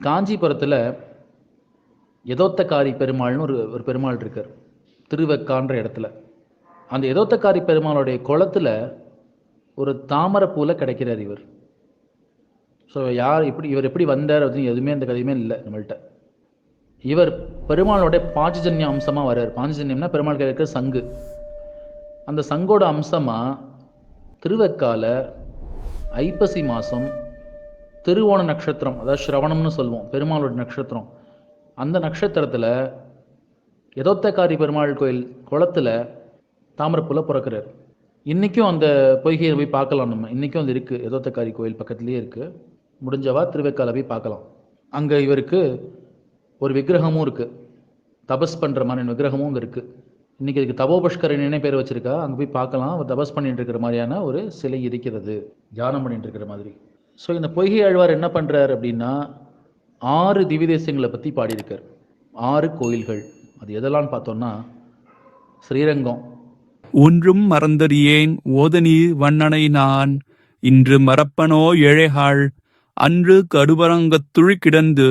காஞ்சிபுரத்தில் எதோத்தக்காரி பெருமாள்னு ஒரு பெருமாள் இருக்கார், திருவெக்கான்ற இடத்துல. அந்த எதோத்தக்காரி பெருமாளுடைய குளத்தில் ஒரு தாமரைப்பூவில் கிடைக்கிறார் இவர். ஸோ இவர் எப்படி வந்தார் அப்படின்னு எதுவுமே அந்த கதையுமே இல்லை நம்மள்கிட்ட. இவர் பெருமாளுடைய பாஞ்சஜன்ய அம்சமாக வர்றார். பாஞ்சஜன்யம்னா பெருமாள் கையில் இருக்கிற சங்கு. அந்த சங்கோட அம்சமாக திருவெக்கால ஐப்பசி மாதம் திருவோண நட்சத்திரம், அதாவது ஸ்ரவணம்னு சொல்லுவோம், பெருமாளோட நட்சத்திரம். அந்த நட்சத்திரத்தில் எதோத்தக்காரி பெருமாள் கோயில் குளத்தில் தாமரைப்பூல பிறக்கிறார். இன்றைக்கும் அந்த பொய்கையை போய் பார்க்கலாம். நம்ம இன்றைக்கும் அது இருக்குது, எதோத்தக்காரி கோயில் பக்கத்துலேயே இருக்குது. முடிஞ்சவா திருவேக்கால போய் பார்க்கலாம். அங்கே இவருக்கு ஒரு விக்கிரகமும் இருக்குது, தபஸ் பண்ணுற மாதிரி விக்கிரகமும் அங்கே இருக்குது. இன்றைக்கி அதுக்கு தபோபஷ்கரணினே பேர் வச்சுருக்கா. அங்கே போய் பார்க்கலாம். அவர் தபஸ் பண்ணிட்டு இருக்கிற மாதிரியான ஒரு சிலை இருக்கிறது, தியானம் பண்ணிட்டு இருக்கிற மாதிரி. ஸோ இந்த பொய்கை ஆழ்வார் என்ன பண்ணுறார் அப்படின்னா 6 திவ்யதேசங்களை பற்றி பாடியிருக்கார். 6 கோயில்கள். அது எதெல்லாம் பார்த்தோன்னா, ஸ்ரீரங்கம். ஒன்றும் மறந்தறியேன் ஓதநீர் வண்ணனை நான், இன்று மறப்பனோ ஏழைகாள், அன்று கடுபரங்கத்துள் கிடந்து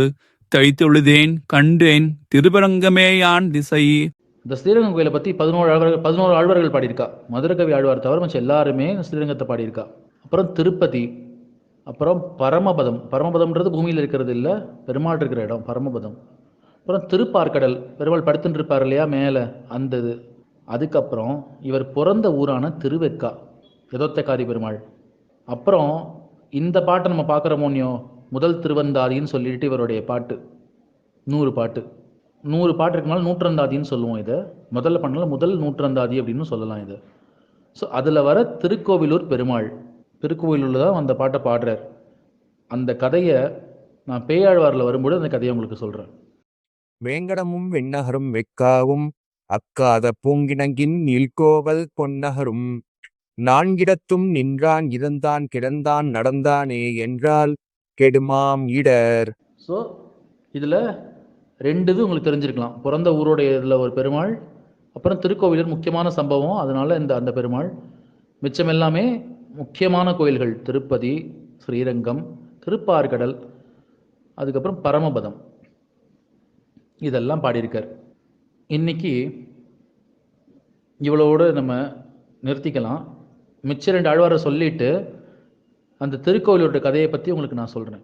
தைத்தொழுதேன் கண்டேன் திருபரங்கமேயான் திசை. இந்த ஸ்ரீரங்கம் கோயிலை பற்றி 11 ஆழ்வார்கள் பாடியிருக்கா. மதுரகவி ஆழ்வார் தவிர மற்ற எல்லாருமே ஸ்ரீரங்கத்தை பாடியிருக்கா. அப்புறம் திருப்பதி, அப்புறம் பரமபதம். பரமபதம்ன்றது பூமியில் இருக்கிறது இல்லை, பெருமாள் இருக்கிற இடம் பரமபதம். அப்புறம் திருப்பார்கடல், பெருமாள் படுத்துட்டு இருப்பார் இல்லையா மேலே, அந்த இது. அதுக்கப்புறம் இவர் பிறந்த ஊரான திருவெக்கா, எதோத்தக்காரி பெருமாள். அப்புறம் இந்த பாட்டை நம்ம பார்க்குறோமோனியோ, முதல் திருவந்தாதின்னு சொல்லிட்டு இவருடைய பாட்டு 100 பாட்டு. 100 பாட்டு இருக்கனால நூற்றந்தாதின்னு சொல்லுவோம் இதை. முதல்ல பண்ணல முதல் நூற்றந்தாதி அப்படின்னு சொல்லலாம் இதை. ஸோ அதில் வர திருக்கோவிலூர் பெருமாள், திருக்கோவிலூரில் தான் அந்த பாட்டை பாடுறார். அந்த கதையை நான் பேயாழ்வாரில் வரும்போது அந்த கதையை உங்களுக்கு சொல்கிறேன். வேங்கடமும் வெண்ணகரும் வெக்காவும் அக்காத பூங்கிணங்கின் நீல்கோவல் பொன்னகரும், நான்கிடத்தும் நின்றான் இறந்தான் கிடந்தான் நடந்தானே என்றால் கெடுமாம் இடர். ஸோ இதில் 2 இது உங்களுக்கு தெரிஞ்சிருக்கலாம். பிறந்த ஊரோடைய இதில் ஒரு பெருமாள், அப்புறம் திருக்கோவிலூர் முக்கியமான சம்பவம், அதனால் அந்த பெருமாள். மிச்சம் எல்லாமே முக்கியமான கோயில்கள், திருப்பதி, ஸ்ரீரங்கம், திருப்பார்கடல், அதுக்கப்புறம் பரமபதம், இதெல்லாம் பாடியிருக்கார். இன்னைக்கு இவ்வளோடு நம்ம நிறுத்திக்கலாம். மிச்ச 2 ஆழ்வாரை சொல்லிட்டு அந்த திருக்கோவிலோட கதையை பற்றி உங்களுக்கு நான் சொல்கிறேன்.